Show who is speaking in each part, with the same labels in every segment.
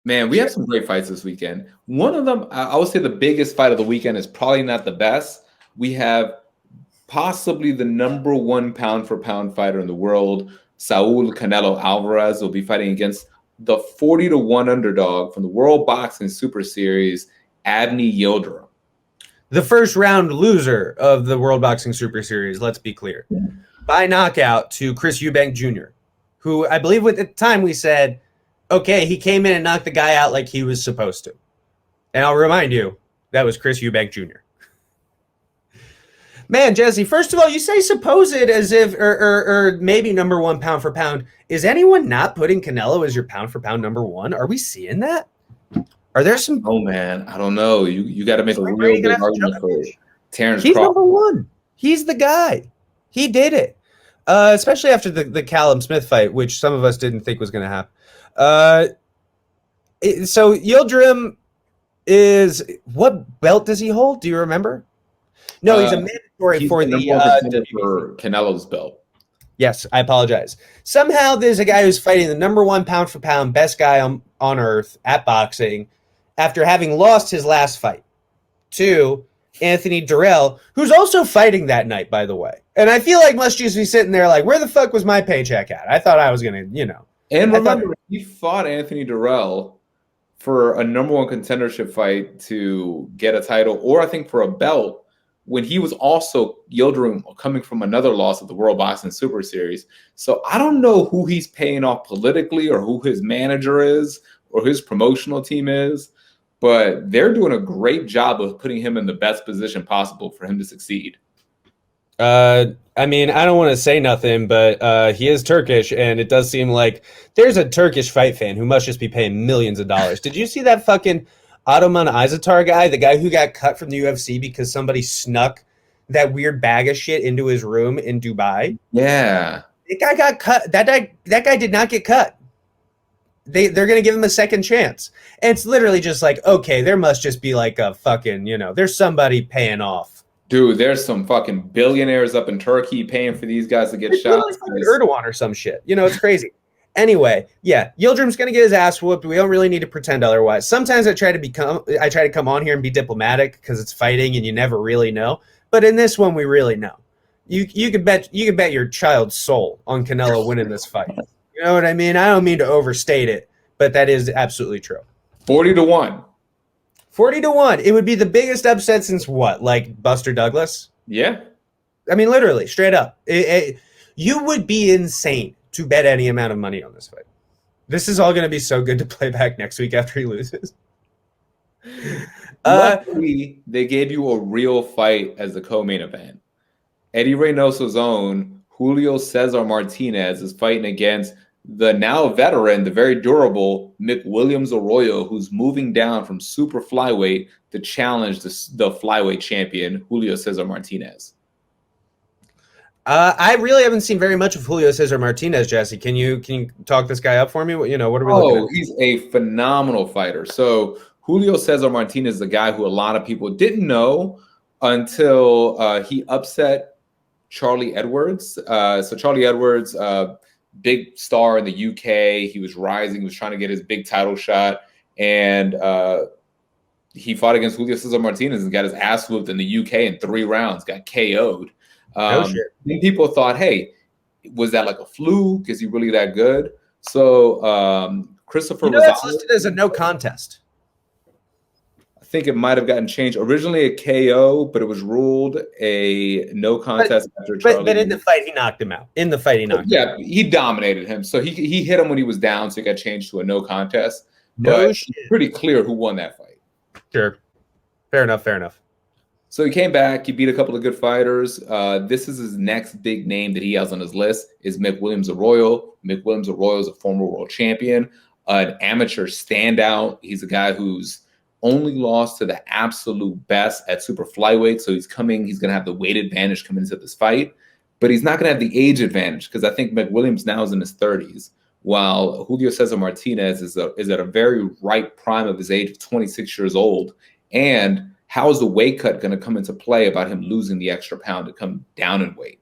Speaker 1: Man, we have some great fights this weekend. One of them, I would say the biggest fight of the weekend is probably not the best. We have possibly the number one pound for pound fighter in the world, Saul Canelo Alvarez, will be fighting against the 40-1 underdog from the World Boxing Super Series, Avni Yildirim.
Speaker 2: The first round loser of the World Boxing Super Series, let's be clear, by knockout to Chris Eubank Jr., who I believe at the time we said, okay, he came in and knocked the guy out like he was supposed to. And I'll remind you, that was Chris Eubank Jr. Man, Jesse, first of all, you say supposed as if, or maybe number one pound for pound. Is anyone not putting Canelo as your pound for pound number one? Are we seeing that? Are there some?
Speaker 1: Oh man, I don't know. You got to make a real big argument for Terrence
Speaker 2: He's
Speaker 1: Crawford.
Speaker 2: number one. He's the guy. He did it. Especially after the Callum Smith fight, which some of us didn't think was going to happen. So Yildirim is, what belt does he hold? Do you remember? No, he's a mandatory for
Speaker 1: for Canelo's belt.
Speaker 2: Yes, I apologize. Somehow there's a guy who's fighting the number one pound for pound best guy on earth at boxing after having lost his last fight to Anthony Durrell, who's also fighting that night, by the way. And I feel like must just be sitting there like, where the fuck was my paycheck at? I thought I was going to,
Speaker 1: And remember, he fought Anthony Durrell for a number one contendership fight to get a title, or I think for a belt, when he was also Yildirim coming from another loss of the World Boxing Super Series. So I don't know who he's paying off politically or who his manager is or his promotional team is, but they're doing a great job of putting him in the best position possible for him to succeed.
Speaker 2: I mean, I don't want to say nothing, but he is Turkish, and it does seem like there's a Turkish fight fan who must just be paying millions of dollars. Did you see that fucking Ataman Izatar guy, the guy who got cut from the UFC because somebody snuck that weird bag of shit into his room in Dubai?
Speaker 1: Yeah.
Speaker 2: That guy got cut. That guy did not get cut. They're going to give him a second chance. And it's literally just like, okay, there must just be like a fucking, there's somebody paying off.
Speaker 1: Dude, there's some fucking billionaires up in Turkey paying for these guys to get shot.
Speaker 2: Erdogan or some shit. It's crazy. Anyway, yeah, Yildirim's going to get his ass whooped. We don't really need to pretend otherwise. Sometimes I try to come on here and be diplomatic because it's fighting and you never really know. But in this one, we really know. You could bet your child's soul on Canelo winning this fight. You know what I mean? I don't mean to overstate it, but that is absolutely true.
Speaker 1: 40-1.
Speaker 2: 40-1. It would be the biggest upset since what? Like Buster Douglas?
Speaker 1: Yeah.
Speaker 2: I mean, literally, straight up. You would be insane to bet any amount of money on this fight. This is all going to be so good to play back next week after he loses.
Speaker 1: Luckily, they gave you a real fight as the co-main event. Eddie Reynoso's own Julio Cesar Martinez is fighting against the now veteran, the very durable Mick Williams Arroyo, who's moving down from super flyweight to challenge the flyweight champion, Julio Cesar Martinez.
Speaker 2: I really haven't seen very much of Julio Cesar Martinez, Jesse. Can you talk this guy up for me? What are we looking at?
Speaker 1: He's a phenomenal fighter. So Julio Cesar Martinez is a guy who a lot of people didn't know until he upset Charlie Edwards. So Charlie Edwards, big star in the UK. He was rising. He was trying to get his big title shot. And he fought against Julio Cesar Martinez and got his ass whooped in the UK in 3 rounds, got KO'd. People thought, hey, was that like a fluke? Is he really that good? So Christopher
Speaker 2: Rosales, listed as a no contest.
Speaker 1: I think it might have gotten changed. Originally a KO, but it was ruled a no contest after Charlie.
Speaker 2: But in the fight, he knocked him out. In the fight, he knocked him out.
Speaker 1: Yeah, he dominated him. So he hit him when he was down, so it got changed to a no contest.
Speaker 2: No
Speaker 1: shit. It's pretty clear who won that fight.
Speaker 2: Sure. Fair enough.
Speaker 1: So he came back. He beat a couple of good fighters. This is his next big name that he has on his list is Mick Williams Arroyo. Mick Williams Arroyo is a former world champion, an amateur standout. He's a guy who's only lost to the absolute best at super flyweight. So he's going to have the weight advantage coming into this fight, but he's not going to have the age advantage because I think Mick Williams now is in his 30s, while Julio Cesar Martinez is at a very ripe prime of his age of 26 years old. And how is the weight cut going to come into play about him losing the extra pound to come down in weight?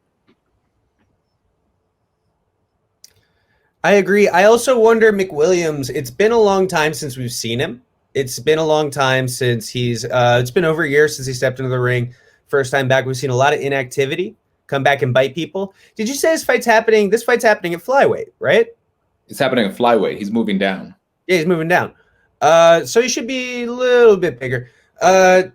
Speaker 2: I agree. I also wonder McWilliams. It's been a long time since we've seen him. It's been a long time since he's. It's been over a year since he stepped into the ring. First time back, we've seen a lot of inactivity. Come back and bite people. Did you say this fight's happening? This fight's happening at flyweight, right?
Speaker 1: It's happening at flyweight. He's moving down.
Speaker 2: Yeah, he's moving down. So he should be a little bit bigger. Man,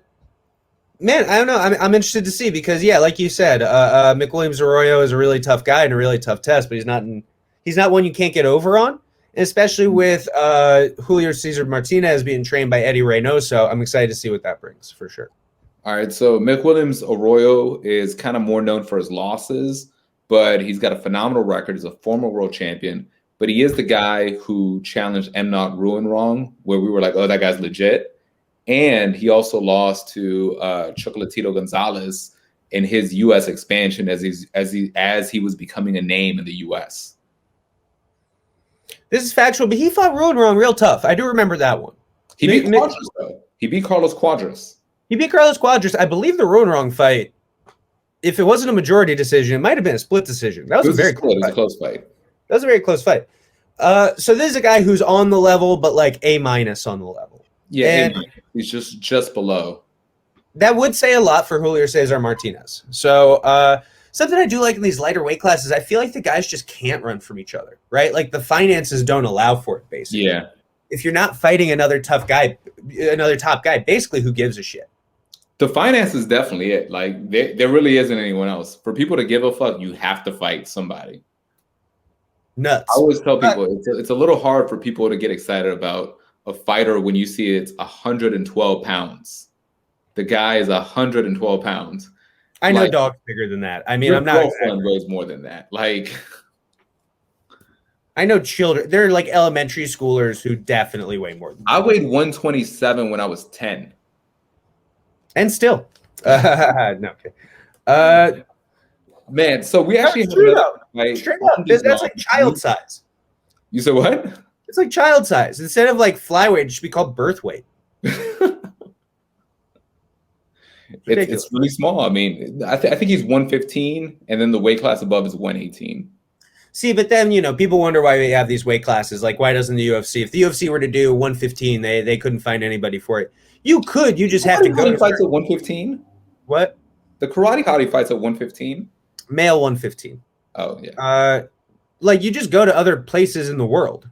Speaker 2: I don't know. I'm interested to see because yeah, like you said, McWilliams Arroyo is a really tough guy and a really tough test, but he's not one you can't get over on. And especially with Julio Cesar Martinez being trained by Eddie Reynoso, I'm excited to see what that brings for sure.
Speaker 1: All right, so McWilliams Arroyo is kind of more known for his losses, but he's got a phenomenal record. He's a former world champion, but he is the guy who challenged M. Not Ruin Wrong, where we were like, oh, that guy's legit. And he also lost to Chocolatito Gonzalez in his U.S. expansion as he was becoming a name in the U.S.
Speaker 2: This is factual, but he fought Ruin Wrong real tough. I do remember that one.
Speaker 1: He beat Quadras, though. He beat Carlos Quadras.
Speaker 2: He beat Carlos Quadras. I believe the Ruin Wrong fight, if it wasn't a majority decision, it might have been a split decision. That was a very close fight. It was a close fight. That was a very close fight. So this is a guy who's on the level, but like A- on the level.
Speaker 1: Yeah, and he's just below.
Speaker 2: That would say a lot for Julio Cesar Martinez. So something I do like in these lighter weight classes, I feel like the guys just can't run from each other, right? Like the finances don't allow for it, basically.
Speaker 1: Yeah.
Speaker 2: If you're not fighting another top guy, basically who gives a shit?
Speaker 1: The finance is definitely it. Like there really isn't anyone else. For people to give a fuck, you have to fight somebody.
Speaker 2: Nuts.
Speaker 1: I always tell people it's a little hard for people to get excited about a fighter when you see it's 112 pounds. The guy is 112 pounds.
Speaker 2: I know dog's bigger than that. I mean, I'm not.
Speaker 1: Girlfriend weighs more than that. Like,
Speaker 2: I know children. They're like elementary schoolers who definitely weigh more than that.
Speaker 1: I weighed 127 when I was 10.
Speaker 2: And still. No, okay.
Speaker 1: Man, so we actually have
Speaker 2: straight up. That's like child size.
Speaker 1: You said what?
Speaker 2: It's like child size. Instead of like flyweight, it should be called birth weight.
Speaker 1: It's really small. I mean, I think he's 115, and then the weight class above is 118.
Speaker 2: See, but then, people wonder why we have these weight classes. Like, why doesn't the UFC? If the UFC were to do 115, they couldn't find anybody for it. You could. You just have to go.
Speaker 1: Fights at 115.
Speaker 2: What?
Speaker 1: The Karate Hottie fights at 115.
Speaker 2: Male 115.
Speaker 1: Oh yeah.
Speaker 2: Like you just go to other places in the world.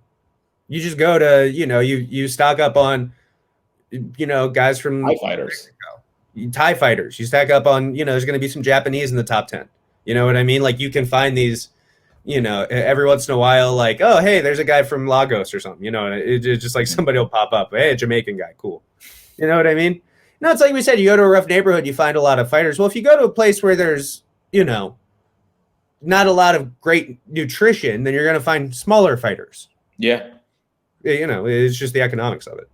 Speaker 2: You just go to you stock up on guys from
Speaker 1: Thai fighters.
Speaker 2: Thai fighters. You stack up on there's going to be some Japanese in the top 10. You know what I mean? Like you can find these. Every once in a while, like, oh, hey, there's a guy from Lagos or something, it's just like somebody will pop up. Hey, a Jamaican guy. Cool. You know what I mean? No, it's like we said, you go to a rough neighborhood, you find a lot of fighters. Well, if you go to a place where there's, not a lot of great nutrition, then you're going to find smaller fighters.
Speaker 1: Yeah.
Speaker 2: It's just the economics of it.